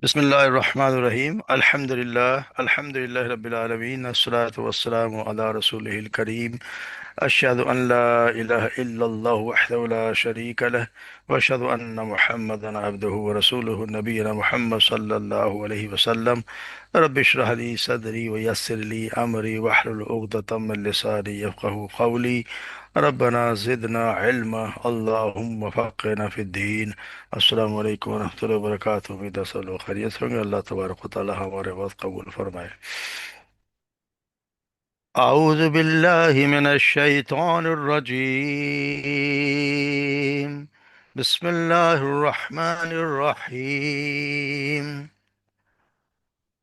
بسم الله الرحمن الرحيم الحمد لله رب العالمين الصلاة والسلام على رسوله الكريم أشهد أن لا إله إلا الله وحده لا شريك له وأشهد أن محمدا عبده ورسوله نبينا محمد صلى الله عليه وسلم رب اشرح لي صدري ويسر لي أمري واحلل عقدة من لساني يفقهوا قولي ربنا زدنا علما اللهم فقهنا في الدين۔ السلام علیکم ورحمۃ اللہ وبرکاتہ۔ امید ہے سب لوگ خیریت سے ہوں گے۔ اللہ تبارک و تعالی ہمارے بات قبول فرمائے۔ اعوذ باللہ من الشیطان الرجیم، بسم اللہ الرحمن الرحیم۔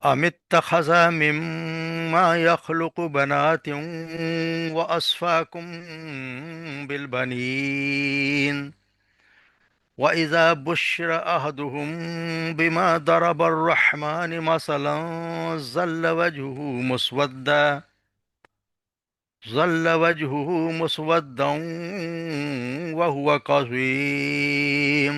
ام اتخذ مما يخلق بنات واصفاكم بالبنين وَإِذَا بُشِّرَ أَحَدُهُم بِمَا ضَرَبَ الرَّحْمَنِ مَثَلًا ظَلَّ وَجْهُهُ مُسْوَدًّا وَهُوَ كَظِيمٌ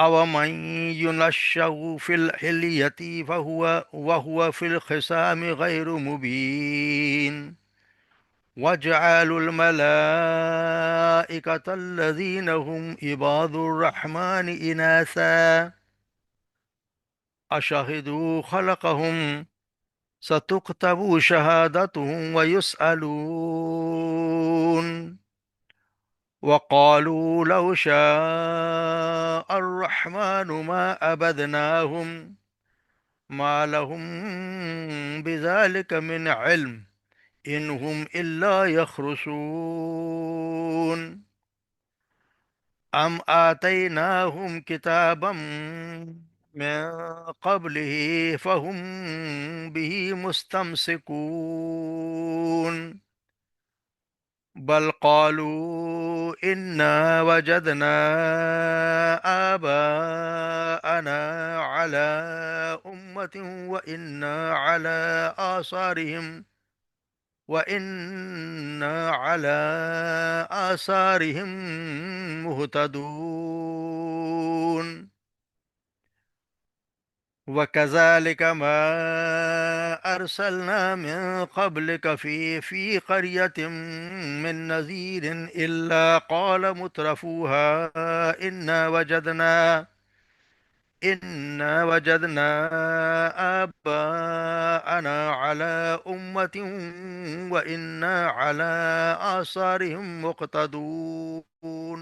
أَوَمَن يُنَشَّأُ فِي الْحِلْيَةِ وَهُوَ فِي الْخِصَامِ غَيْرُ مُبِينٍ وَجَعَلُوا الْمَلَائِكَةَ الَّذِينَ هُمْ عِبَادُ الرَّحْمَنِ إِنَاثًا أَشَهِدُوا خَلْقَهُمْ سَتُكْتَبُ شَهَادَتُهُمْ وَيُسْأَلُونَ وَقَالُوا لَوْ شَاءَ الرَّحْمَنُ مَا عَبَدْنَاهُمْ مَا لَهُم بِذَلِكَ مِنْ عِلْمٍ إِنْ هُمْ إِلَّا يَخْرُصُونَ أَمْ آتَيْنَاهُمْ كِتَابًا من قبله فهم به مستمسكون بل قالوا إنا وجدنا آباءنا على أمة وإنا على آثارهم مهتدون وكذلك ما أرسلنا من قبلك في قرية من نذير إلا قال مترفوها إنا وجدنا آباءنا على أمة وإنا على آثارهم مقتدون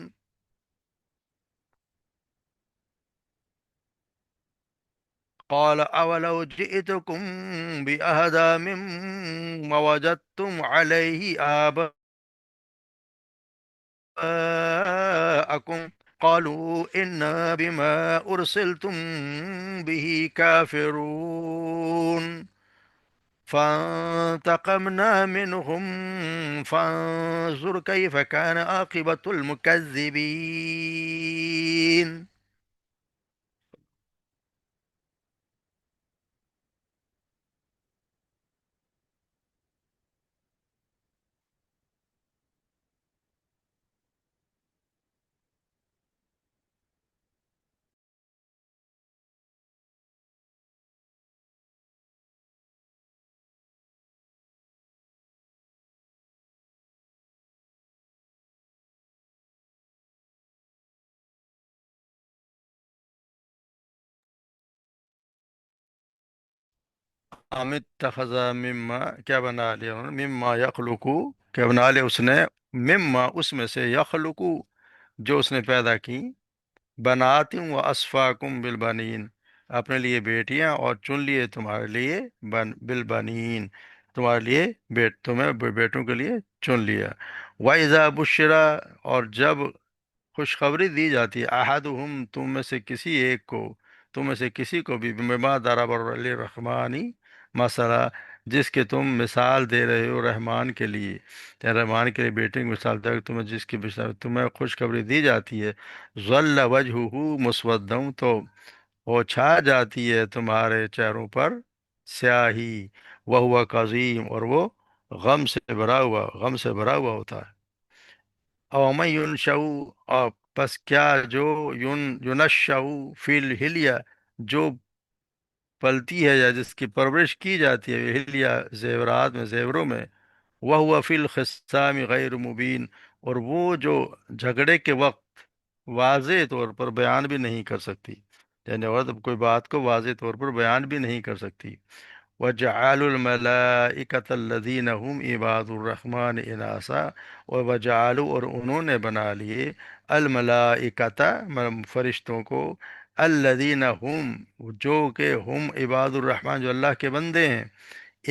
قال أولو جئتكم بأهدى مما وجدتم عليه آباءكم قالوا إنا بما أرسلتم به كافرون فانتقمنا منهم فانظر كيف كان عاقبة المكذبين۔ ام اتخذ مما، کیا بنا لیا انہوں نے، مما یخلقو، کیا بنا لیا اس نے، مما اس میں سے، یخلقو جو اس نے پیدا کی، بناتم و اسفاکم بالبنین اپنے لیے بیٹیاں، اور چن لیے تمہارے لیے بالبنین تمہارے لیے تمہیں بیٹوں کے لیے چن لیا۔ وَإِذَا بُشِّرَ اور جب خوشخبری دی جاتی ہے، احدہم تم میں سے کسی ایک کو، تم میں سے کسی کو بھی، بما ضرب الرحمانی مثلا جس کے تم مثال دے رہے ہو رحمان کے لیے، یا رحمان کے لیے بیٹے کی مثال دے تمہیں، جس کی تمہیں خوشخبری دی جاتی ہے، ظل وجہہ مسودًا تو وہ چھا جاتی ہے تمہارے چہروں پر سیاہی، وہو کظیم اور وہ غم سے بھرا ہوا ہوتا ہے۔ اومن ینشأ، پس کیا جو ینشأ فی الحلیہ، جو پلتی ہے یا جس کی پرورش کی جاتی ہے ہلیہ زیورات میں، زیوروں میں، وہ فی الخصام غیر مبین، اور وہ جو جھگڑے کے وقت واضح طور پر بیان بھی نہیں کر سکتی، یعنی عورت کوئی بات کو واضح طور پر بیان بھی نہیں کر سکتی۔ وَجَعَلُوا الْمَلَائِكَةَ الَّذِينَ هُمْ عِبَادُ الرَّحْمَنِ إِنَاثًا، اور وَجَعَلُوا، اور انہوں نے بنا لیے، الملائکۃ فرشتوں کو، الذین ہم، جو کہ ہم عباد الرحمن، جو اللہ کے بندے ہیں،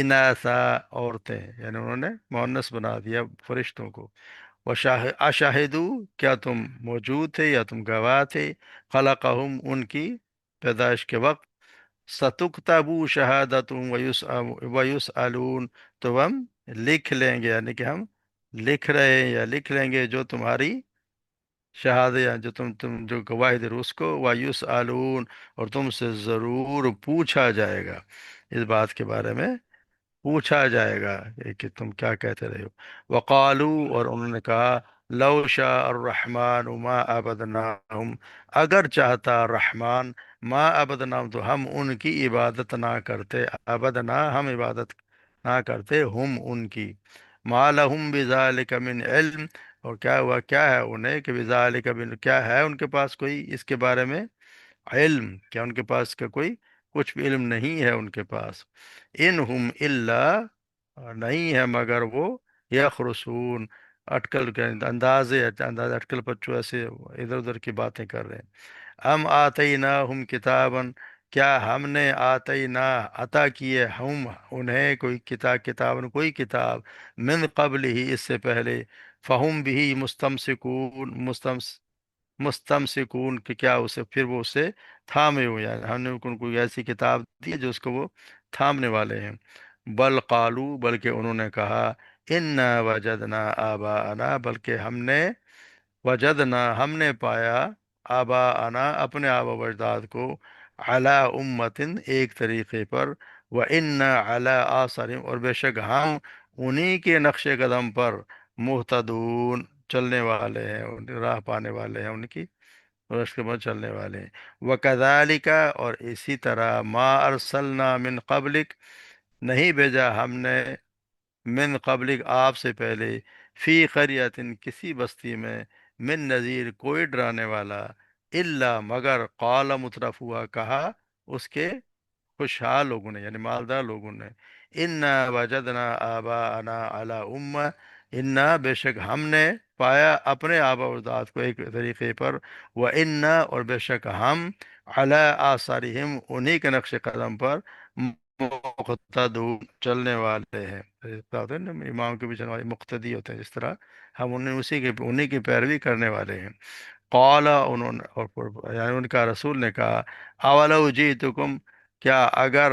اناثا عورتیں، یعنی انہوں نے مؤنث بنا دیا فرشتوں کو۔ اشاہدو، کیا تم موجود تھے یا تم گواہ تھے، خلقہم، ان کی پیدائش کے وقت، ستکتبو شہادتہم ویسألون، تو ہم لکھ لیں گے، یعنی کہ ہم لکھ رہے ہیں یا لکھ لیں گے جو تمہاری شہادہ، یا جو تم جو گواہی دے رہے اس کو، ویسألون، اور تم سے ضرور پوچھا جائے گا، اس بات کے بارے میں پوچھا جائے گا کہ تم کیا کہتے رہے ہو۔ وقالو، اور انہوں نے کہا، لو شاء الرحمن ما عبدناہم، اگر چاہتا رحمان، ما عبدناہم، تو ہم ان کی عبادت نہ کرتے، عبدنا، ہم عبادت نہ کرتے، ہم ان کی، ما لہم بذالک من علم، اور کیا ہوا، کیا ہے انہیں کہ بذالک من، کیا ہے ان کے پاس کوئی اس کے بارے میں علم، کیا ان کے پاس کا کوئی کچھ بھی علم نہیں ہے ان کے پاس، ان ہم الا، نہیں ہے مگر وہ، یخرسون، اٹکل کے انداز اٹکل پچو ایسے ادھر ادھر کی باتیں کر رہے ہیں۔ ہم آتیناہم کتابن، کیا ہم نے آتینا عطا کیے ہم انہیں کوئی کتابن کوئی کتاب، من قبل ہی، اس سے پہلے، فہم بھی مستمسکون، کہ کیا اسے پھر وہ اسے تھامے ہوئے ہیں، ہم نے ان کو کوئی ایسی کتاب دی ہے جو اس کو وہ تھامنے والے ہیں۔ بل قالو، بلکہ انہوں نے کہا، انا وجدنا آباءنا، بلکہ ہم نے پایا، آباءنا، اپنے آبا و اجداد کو، علی امتن، ایک طریقے پر، و انا علی آثارہم، اور بے شک ہم انہی کے نقش قدم پر، مہتدون، چلنے والے ہیں، راہ پانے والے ہیں ان کی، اور اس کے بعد چلنے والے ہیں۔ وَكَذَلِكَ، اور اسی طرح، ما ارسلنا من قبلک، نہیں بھیجا ہم نے، من قبلک، آپ سے پہلے، فی قریۃ، کسی بستی میں، من نذیر، کوئی ڈرانے والا، الا، مگر، قال مترفوها، کہا اس کے خوشحال لوگوں نے، یعنی مالدار لوگوں نے، انا وجدنا آباءنا علی امہ، انا، بے شک ہم نے پایا اپنے آبا و اجداد کو ایک طریقے پر، و انا، اور بے شک ہم، علی آثارہم، انہی کے نقش قدم پر، مقتدون، چلنے والے ہیں، کیا ہوتے ہیں نا، امام کے بھی چلنے والے مقتدی ہوتے ہیں، جس طرح ہم انہی کی پیروی کرنے والے ہیں۔ قال، انہوں نے، یعنی ان کا رسول نے کہا، اولو جئتکم، کیا اگر،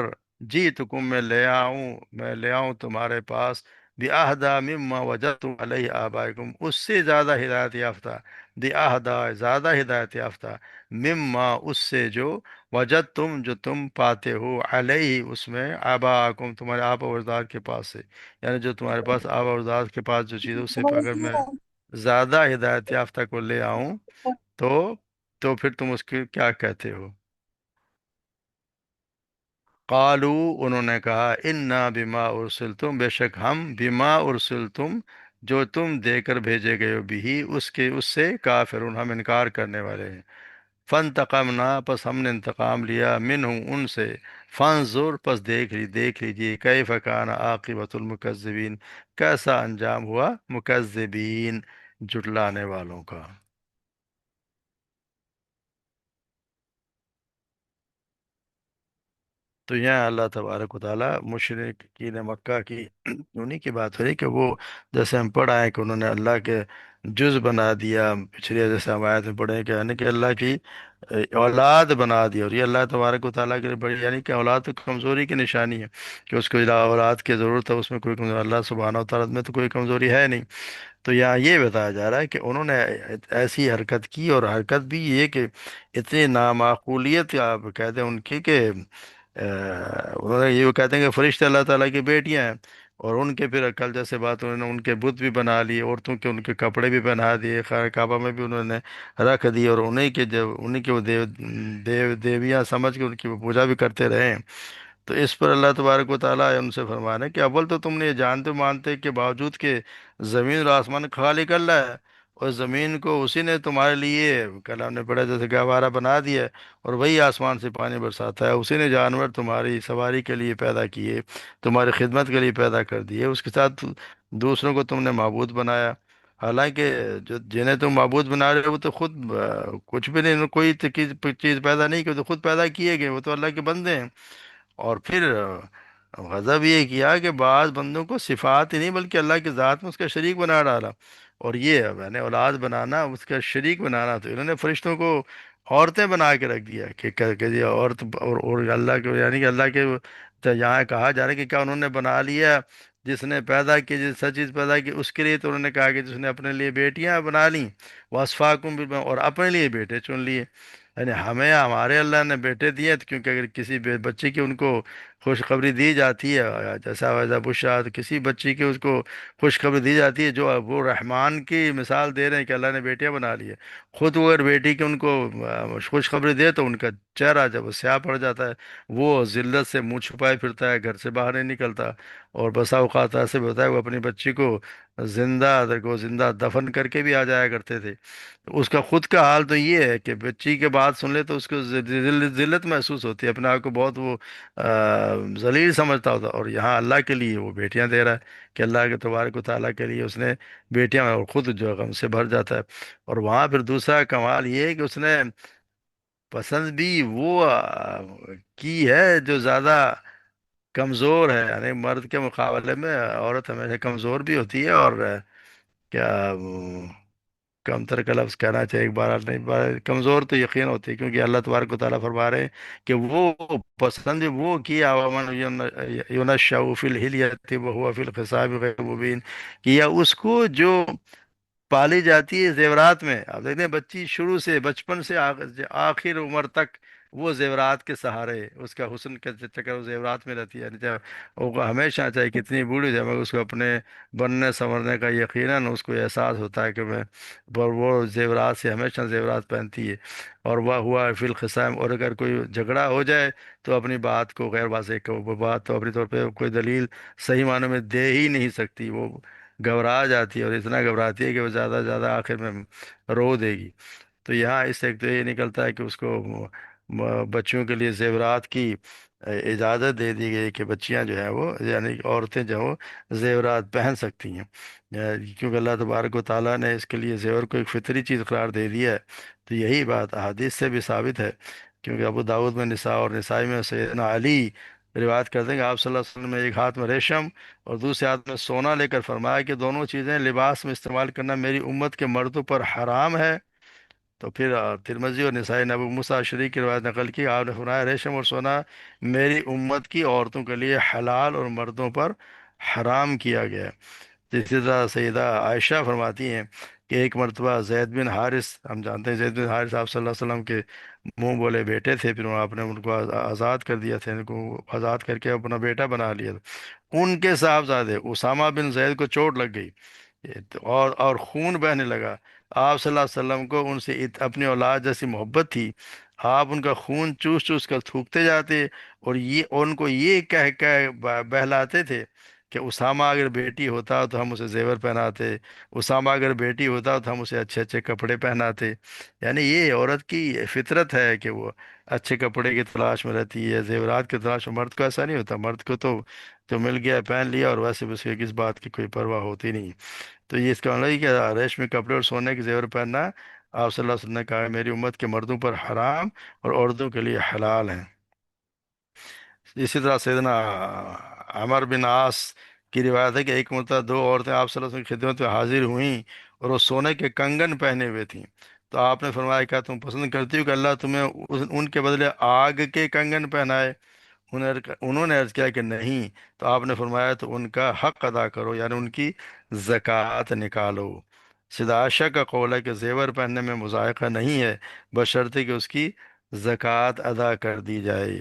جئتکم، میں لے آؤں تمہارے پاس، بِأَهْدَى مِمَّا وَجَدتُّمْ عَلَيْهِ آبَائِكُمْ، اس سے زیادہ ہدایت یافتہ، بِأَهْدَى، زیادہ ہدایت یافتہ، مما، اس سے جو، وجدتم، جو تم پاتے ہو، علیہ، اس میں، آباءکم، تمہارے آبا و اجداد کے پاس سے، یعنی جو تمہارے پاس آبا و اجداد کے پاس جو چیز ہے، اس سے اگر میں زیادہ ہدایت یافتہ کو لے آؤں، تو تو پھر تم اس کی کیا کہتے ہو؟ قالو، انہوں نے کہا، انا بما ارسلتم، بے شک ہم، بما ارسلتم، جو تم دے کر بھیجے گئے ہو، بھی، اس سے، کافرون، ہم انکار کرنے والے ہیں۔ فانتقمنا، پس ہم نے انتقام لیا، منہم، ان سے، فانظر، پس دیکھ لیجئے، کیف کان عاقبۃ المکذبین، کیسا انجام ہوا مکذبین، جھٹلانے والوں کا۔ تو یہاں اللہ تبارک و تعالیٰ مشرکین مکہ کی انہی کی بات ہو رہی کہ وہ، جیسے ہم پڑھا ہے کہ انہوں نے اللہ کے جز بنا دیا، پچھلے جیسے ہم آیت میں پڑھے کہ یعنی کہ اللہ کی اولاد بنا دی، اور یہ اللہ تبارک و تعالیٰ کے لیے بڑی، یعنی کہ اولاد تو کمزوری کی نشانی ہے، کہ اس کو اولاد کی ضرورت ہے، اس میں کوئی کمزوری، اللہ سبحانہ و تعالیٰ میں تو کوئی کمزوری ہے نہیں۔ تو یہاں یہ بتایا جا رہا ہے کہ انہوں نے ایسی حرکت کی، اور حرکت بھی یہ کہ اتنی نامعقولیت، آپ کہتے ہیں ان کی، کہ انہوں نے یہ کہتے ہیں کہ فرشتے اللہ تعالیٰ کی بیٹیاں ہیں، اور ان کے پھر کل جیسے بات انہوں نے ان کے بت بھی بنا لیے، عورتوں کے ان کے کپڑے بھی پہنا دیے، خانہ کعبہ میں بھی انہوں نے رکھ دیے، اور انہیں کے جب انہیں کے وہ دیویاں سمجھ کے ان کی وہ پوجا بھی کرتے رہے۔ تو اس پر اللہ تبارک و تعالیٰ ان سے فرمانا کہ اول تو تم نے یہ جانتے مانتے کے باوجود کہ زمین اور آسمان خالق اللہ ہے، اور زمین کو اسی نے تمہارے لیے کلام نے پڑھا جیسے گہوارہ بنا دیا ہے، اور وہی آسمان سے پانی برساتا ہے، اسی نے جانور تمہاری سواری کے لیے پیدا کیے، تمہاری خدمت کے لیے پیدا کر دیے، اس کے ساتھ دوسروں کو تم نے معبود بنایا، حالانکہ جو جنہیں تم معبود بنا رہے ہو وہ تو خود کچھ بھی نہیں، کوئی چیز پیدا نہیں کی، وہ تو خود پیدا کیے گئے، وہ تو اللہ کے بندے ہیں۔ اور پھر غضب یہ کیا کہ بعض بندوں کو صفات ہی نہیں بلکہ اللہ کی ذات میں اس کا شریک بنا ڈالا، اور یہ میں نے اولاد بنانا اس کا شریک بنانا، تو انہوں نے فرشتوں کو عورتیں بنا کے رکھ دیا کہ یہ عورت اور اللہ کے یعنی کہ اللہ کے تو یہاں کہا جا رہا ہے کہ کیا انہوں نے بنا لیا جس نے پیدا کی جس سب چیز پیدا کی اس کے لیے، تو انہوں نے کہا کہ جس نے اپنے لیے بیٹیاں بنا لیں واسفاکم اور اپنے لیے بیٹے چن لیے، یعنی ہمیں ہمارے اللہ نے بیٹے دیے تو کیونکہ اگر کسی بچے کی ان کو خوشخبری دی جاتی ہے، جیسا ویسا بشرا، تو کسی بچی کی اس کو خوشخبری دی جاتی ہے جو وہ رحمان کی مثال دے رہے ہیں کہ اللہ نے بیٹیاں بنا لی ہے، خود وہ اگر بیٹی کی ان کو خوشخبری دے تو ان کا چہرہ جب سیاہ پڑ جاتا ہے، وہ ذلت سے منہ چھپائے پھرتا ہے، گھر سے باہر نہیں نکلتا، اور بسا اوقات ایسے بھی ہوتا ہے وہ اپنی بچی کو زندہ دفن کر کے بھی آ جایا کرتے تھے۔ اس کا خود کا حال تو یہ ہے کہ بچی کے بات سن لے تو اس کو ذلت محسوس ہوتی ہے، اپنے آپ کو بہت وہ ذلیل سمجھتا ہوتا، اور یہاں اللہ کے لیے وہ بیٹیاں دے رہا ہے کہ اللہ کے تبارک و تعالیٰ کے لیے اس نے بیٹیاں، اور خود جو ہے غم سے بھر جاتا ہے۔ اور وہاں پھر دوسرا کمال یہ ہے کہ اس نے پسند بھی وہ کی ہے جو زیادہ کمزور ہے، یعنی مرد کے مقابلے میں عورت ہمیشہ کمزور بھی ہوتی ہے، اور کیا کم تر کا لفظ کہنا چاہیے، ایک بار نہیں کمزور تو یقین ہوتی ہے، کیونکہ اللہ تبارک و تعالیٰ فرما رہے ہیں کہ وہ پسند وہ کیا ومن ینشأ فی الحلیۃ وہو فی الخصام غیر مبین، کیا اس کو جو پالی جاتی ہے زیورات میں، آپ دیکھتے ہیں بچی شروع سے بچپن سے آخر عمر تک وہ زیورات کے سہارے، اس کا حسن کا چکر وہ زیورات میں رہتی ہے، یعنی چاہے وہ ہمیشہ چاہے کتنی بوڑھی ہو جائے مگر اس کو اپنے بننے سنورنے کا یقیناً اس کو احساس ہوتا ہے کہ میں، پر وہ زیورات سے ہمیشہ زیورات پہنتی ہے، اور وہ ہوا فی الخصام، اور اگر کوئی جھگڑا ہو جائے تو اپنی بات کو غیر واضح کو وہ بات تو اپنی طور پہ کوئی دلیل صحیح معنوں میں دے ہی نہیں سکتی، وہ گھبرا جاتی ہے، اور اتنا گھبراتی ہے کہ وہ زیادہ سے زیادہ آخر میں رو دے گی۔ تو یہاں اس سے ایک تو یہ نکلتا ہے کہ اس کو بچیوں کے لیے زیورات کی اجازت دے دی گئی کہ بچیاں جو ہیں وہ یعنی کہ عورتیں جو ہیں وہ زیورات پہن سکتی ہیں، کیونکہ اللہ تبارک و تعالیٰ نے اس کے لیے زیور کو ایک فطری چیز قرار دے دیا ہے۔ تو یہی بات احادیث سے بھی ثابت ہے، کیونکہ ابو داود میں نساء اور نسائی میں سیدنا علی روایت کرتے ہیں کہ آپ صلی اللہ علیہ وسلم نے ایک ہاتھ میں ریشم اور دوسرے ہاتھ میں سونا لے کر فرمایا کہ دونوں چیزیں لباس میں استعمال کرنا میری امت کے مردوں پر حرام ہے۔ تو پھر ترمذی اور نسائی نے ابو موسیٰ اشعری کی روایت نقل کی، آپ نے فرمایا ریشم اور سونا میری امت کی عورتوں کے لیے حلال اور مردوں پر حرام کیا گیا ہے۔ اسی طرح سیدہ عائشہ فرماتی ہیں کہ ایک مرتبہ زید بن حارث، ہم جانتے ہیں زید بن حارث آپ صلی اللہ علیہ وسلم کے منہ بولے بیٹے تھے، پھر آپ نے ان کو آزاد کر دیا تھا، ان کو آزاد کر کے اپنا بیٹا بنا لیا تھا، ان کے صاحبزادے اسامہ بن زید کو چوٹ لگ گئی، اور خون بہنے لگا، آپ صلی اللہ علیہ وسلم کو ان سے اپنی اولاد جیسی محبت تھی، آپ ان کا خون چوس چوس کر تھوکتے جاتے، اور یہ ان کو یہ کہہ کہہ بہلاتے تھے کہ اسامہ اگر بیٹی ہوتا تو ہم اسے زیور پہناتے، اسامہ اگر بیٹی ہوتا تو ہم اسے اچھے اچھے کپڑے پہناتے، یعنی یہ عورت کی فطرت ہے کہ وہ اچھے کپڑے کی تلاش میں رہتی ہے، زیورات کی تلاش میں، مرد کو ایسا نہیں ہوتا، مرد کو تو مل گیا پہن لیا، اور ویسے بھی اس کی کس بات کی کوئی پرواہ ہوتی نہیں۔ تو یہ اس کا مطلب ہے کہ ریشمی کپڑے اور سونے کے زیور پہننا آپ صلی اللہ علیہ وسلم نے کہا ہے میری امت کے مردوں پر حرام اور عورتوں کے لیے حلال ہیں۔ اسی طرح سیدنا عمر بن عاص کی روایت ہے کہ ایک مرتبہ دو عورتیں آپ صلی اللہ علیہ وسلم کی خدمت میں حاضر ہوئیں اور وہ سونے کے کنگن پہنے ہوئے تھیں، تو آپ نے فرمایا کیا تم پسند کرتی ہو کہ اللہ تمہیں ان کے بدلے آگ کے کنگن پہنائے؟ انہوں نے عرض کیا کہ نہیں، تو آپ نے فرمایا تو ان کا حق ادا کرو، یعنی ان کی زکوٰۃ نکالو۔ سیدہ عائشہ کا قول ہے کہ زیور پہننے میں مذائقہ نہیں ہے، بشرطے کہ اس کی زکوٰۃ ادا کر دی جائے۔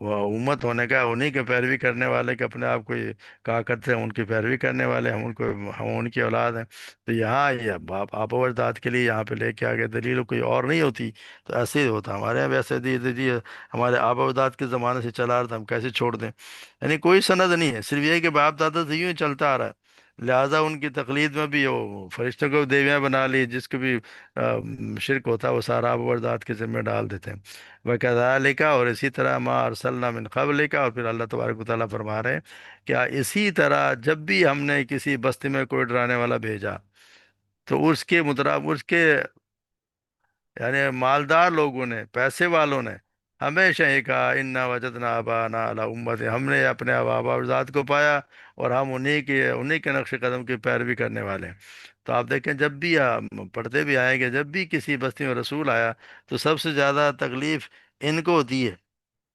وہ امت ہونے کا انہیں کے پیروی کرنے والے کے اپنے آپ کو یہ کہا کرتے ہیں ان کی پیروی کرنے والے، ہم ان کی اولاد ہیں۔ تو یہاں یہ باپ آبا و اجداد کے لیے یہاں پہ لے کے آ گئے دلیل، کوئی اور نہیں ہوتی تو ایسے ہی ہوتا ہمارے یہاں بھی ایسے جی ہمارے آبا و اجداد کے زمانے سے چلا رہا تھا، ہم کیسے چھوڑ دیں؟ یعنی کوئی سند نہیں ہے، صرف یہ کہ باپ دادا سے یوں ہی چلتا آ رہا ہے، لہٰذا ان کی تقلید میں بھی وہ فرشتوں کو دیویاں بنا لی، جس کو بھی شرک ہوتا ہے وہ سارا آبا و اجداد کے ذمہ ڈال دیتے ہیں۔ وَكَذَلِكَ، اور اسی طرح ما ارسلنا من قبلک، اور پھر اللہ تبارک و تعالیٰ فرما رہے ہیں کیا اسی طرح جب بھی ہم نے کسی بستی میں کوئی ڈرانے والا بھیجا تو اس کے مطابق اس کے یعنی مالدار لوگوں نے، پیسے والوں نے ہمیشہ ہی کہا انا وجدنا آباءنا علی امت، ہم نے اپنے آبا و اجداد کو پایا اور ہم انہی کے نقش قدم کی پیروی کرنے والے ہیں۔ تو آپ دیکھیں جب بھی پڑھتے بھی آئیں گے، جب بھی کسی بستی میں رسول آیا تو سب سے زیادہ تکلیف ان کو ہوتی ہے،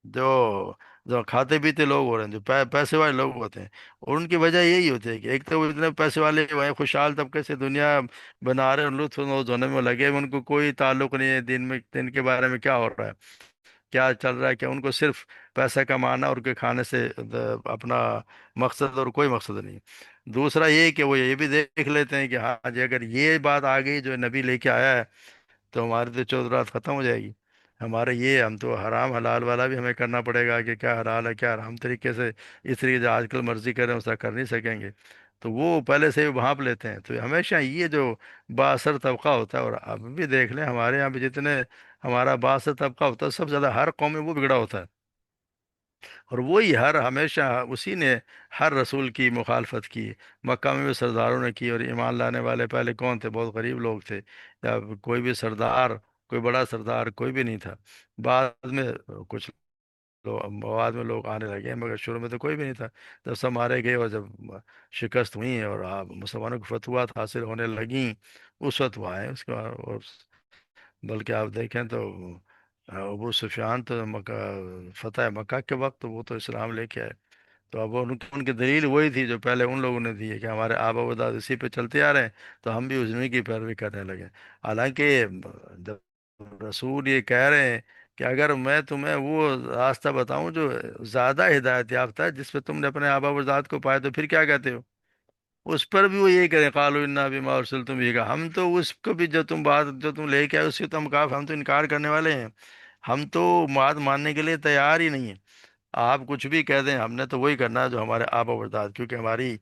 جو جو کھاتے پیتے لوگ ہو رہے ہیں، جو پیسے والے لوگ ہوتے ہیں، اور ان کی وجہ یہی ہوتی ہے کہ ایک تو وہ اتنے پیسے والے وہ ہیں، خوشحال طبقے سے دنیا بنا رہے ہیں اور لطف اندوز ہونے میں لگے ہیں، ان کو کوئی تعلق نہیں ہے دن کے بارے میں کیا ہو رہا ہے، کیا چل رہا ہے، کہ ان کو صرف پیسہ کمانا اور کے کھانے سے اپنا مقصد، اور کوئی مقصد نہیں۔ دوسرا یہ کہ وہ یہ بھی دیکھ لیتے ہیں کہ ہاں جی اگر یہ بات آ گئی جو نبی لے کے آیا ہے تو ہماری تو چودرات ختم ہو جائے گی، ہمارے یہ ہم تو حرام حلال والا بھی ہمیں کرنا پڑے گا کہ کیا حلال ہے کیا حرام طریقے سے، اس طریقے سے آج کل مرضی کریں ویسا کر نہیں سکیں گے، تو وہ پہلے سے ہی بھانپ لیتے ہیں۔ تو ہمیشہ یہ جو بااثر طبقہ ہوتا ہے، اور اب بھی دیکھ لیں ہمارے یہاں بھی جتنے ہمارا بااثر طبقہ ہوتا ہے سب سے زیادہ ہر قوم میں وہ بگڑا ہوتا ہے، اور وہی ہمیشہ اسی نے ہر رسول کی مخالفت کی، مکہ میں بھی سرداروں نے کی، اور ایمان لانے والے پہلے کون تھے؟ بہت غریب لوگ تھے، یا کوئی بھی سردار، کوئی بڑا سردار کوئی بھی نہیں تھا۔ بعد میں کچھ بعد میں لوگ آنے لگے ہیں، مگر شروع میں تو کوئی بھی نہیں تھا۔ جب سب مارے گئے اور جب شکست ہوئی اور آپ مسلمانوں کی فتوحات حاصل ہونے لگیں، اس وقت وہ آئے اس کا، اور بلکہ آپ دیکھیں تو ابو سفیان تو فتح مکہ کے وقت وہ تو اسلام لے کے آئے، تو اب ان کی دلیل وہی تھی جو پہلے ان لوگوں نے دی ہے کہ ہمارے آبا و اجداد اسی پہ چلتے آ رہے ہیں تو ہم بھی اسی کی پیروی کرنے لگے۔ حالانکہ جب رسول یہ کہہ رہے ہیں کہ اگر میں تمہیں وہ راستہ بتاؤں جو زیادہ ہدایت یافتہ ہے جس پہ تم نے اپنے آبا و اجداد کو پائے، تو پھر کیا کہتے ہو؟ اس پر بھی وہ یہی کریں، قالوا انا بما ارسلتم به، ہم تو اس کو بھی جو تم لے کے آئے اس سے تو ہم تو انکار کرنے والے ہیں، ہم تو بات ماننے کے لیے تیار ہی نہیں ہیں، آپ کچھ بھی کہہ دیں ہم نے تو وہی کرنا ہے جو ہمارے آبا و اجداد، کیونکہ ہماری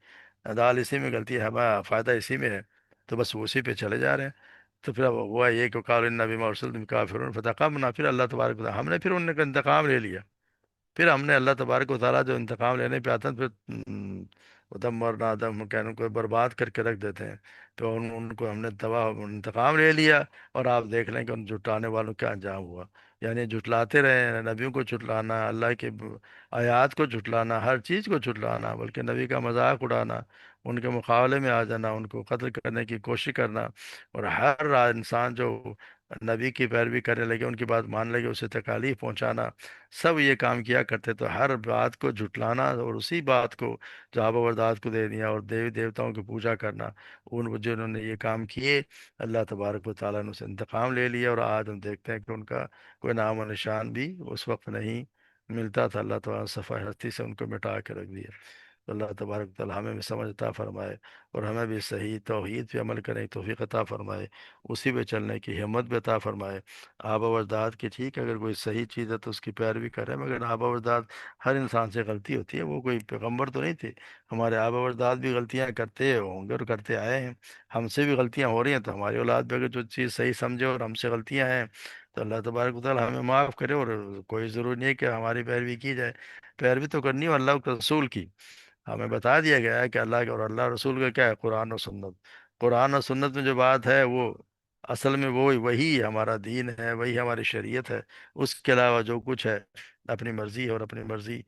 دال اسی میں غلطی ہے، ہمارا فائدہ اسی میں ہے، تو بس وہ اسی پہ چلے جا رہے ہیں۔ تو پھر اب ہوا یہ کہ قالوا انا بما ارسلتم کافرون فتقمنا، پھر اللہ تبارک و تعالیٰ ہم نے پھر ان کا انتقام لے لیا، پھر ہم نے اللہ تبارک و تعالیٰ جو انتقام لینے پہ آتا ہے پھر دم اور نادم کہنے کو برباد کر کے رکھ دیتے ہیں، تو ان کو ہم نے تباہ انتقام لے لیا، اور آپ دیکھ لیں کہ ان جھٹلانے والوں کا انجام ہوا، یعنی جھٹلاتے رہے، نبیوں کو جھٹلانا، اللہ کے آیات کو جھٹلانا، ہر چیز کو جھٹلانا، بلکہ نبی کا مذاق اڑانا، ان کے مقابلے میں آ جانا، ان کو قتل کرنے کی کوشش کرنا، اور ہر انسان جو نبی کی پیروی کرنے لگے، ان کی بات مان لگے، اسے تکالیف پہنچانا، سب یہ کام کیا کرتے، تو ہر بات کو جھٹلانا اور اسی بات کو جو آبا و اجداد کو دے دیا، اور دیوی دیوتاؤں کی پوجا کرنا، جنہوں نے یہ کام کیے اللہ تبارک و تعالیٰ نے اسے انتقام لے لیا، اور آج ہم دیکھتے ہیں کہ ان کا کوئی نام و نشان بھی اس وقت نہیں ملتا تھا، اللہ تعالیٰ نے صفحہ ہستی سے ان کو مٹا کے رکھ دیا۔ تو اللہ تبارک و تعالیٰ ہمیں بھی سمجھ عطا فرمائے، اور ہمیں بھی صحیح توحید پہ عمل کرنے کی توفیق عطا فرمائے، اسی پہ چلنے کی ہمت بھی عطا فرمائے۔ آبا و اجداد کی ٹھیک ہے، اگر کوئی صحیح چیز ہے تو اس کی پیروی کرے، مگر آبا و اجداد ہر انسان سے غلطی ہوتی ہے، وہ کوئی پیغمبر تو نہیں تھے، ہمارے آبا و اجداد بھی غلطیاں کرتے ہوں گے اور کرتے آئے ہیں، ہم سے بھی غلطیاں ہو رہی ہیں، تو ہماری اولاد بھی اگر جو چیز صحیح سمجھے اور ہم سے غلطیاں ہیں تو اللہ تبارک و تعالیٰ ہمیں معاف کرے، اور کوئی ضرور نہیں ہے کہ ہماری پیروی کی جائے، پیروی تو کرنی ہے اللہ کے رسول کی، ہمیں بتا دیا گیا ہے کہ اللہ کا اور اللہ رسول کا کیا ہے، قرآن و سنت، قرآن و سنت میں جو بات ہے وہ اصل میں وہی ہمارا دین ہے، وہی ہماری شریعت ہے، اس کے علاوہ جو کچھ ہے اپنی مرضی ہے، اور اپنی مرضی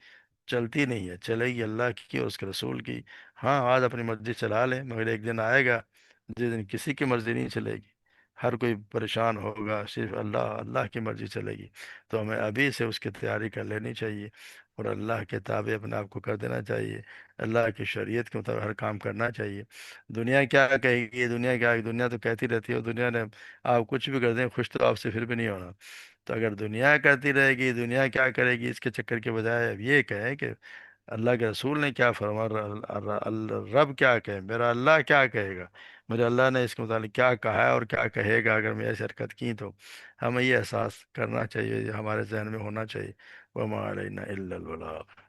چلتی نہیں ہے، چلے گی اللہ کی اور اس کے رسول کی۔ ہاں آج اپنی مرضی چلا لیں، مگر ایک دن آئے گا جس دن کسی کی مرضی نہیں چلے گی، ہر کوئی پریشان ہوگا، صرف اللہ اللہ کی مرضی چلے گی، تو ہمیں ابھی سے اس کی تیاری کر لینی چاہیے۔ اور اللہ کے تابع اپنے آپ کو کر دینا چاہیے، اللہ کی شریعت کے مطابق ہر کام کرنا چاہیے۔ دنیا کیا کہے گی، دنیا کیا، دنیا تو کہتی رہتی ہے، اور دنیا نے آپ کچھ بھی کر دیں، خوش تو آپ سے پھر بھی نہیں ہونا۔ تو اگر دنیا کرتی رہے گی، دنیا کیا کرے گی، اس کے چکر کے بجائے اب یہ کہیں کہ اللہ کے رسول نے کیا فرما، رب کیا کہے، میرا اللہ کیا کہے گا، میرے اللہ نے اس کے متعلق کیا کہا ہے اور کیا کہے گا اگر میں ایسی حرکت کی تو۔ ہمیں یہ احساس کرنا چاہیے، یہ ہمارے ذہن میں ہونا چاہیے۔ وَمَا عَلَيْنَا إِلَّا الْبَلَاغُ۔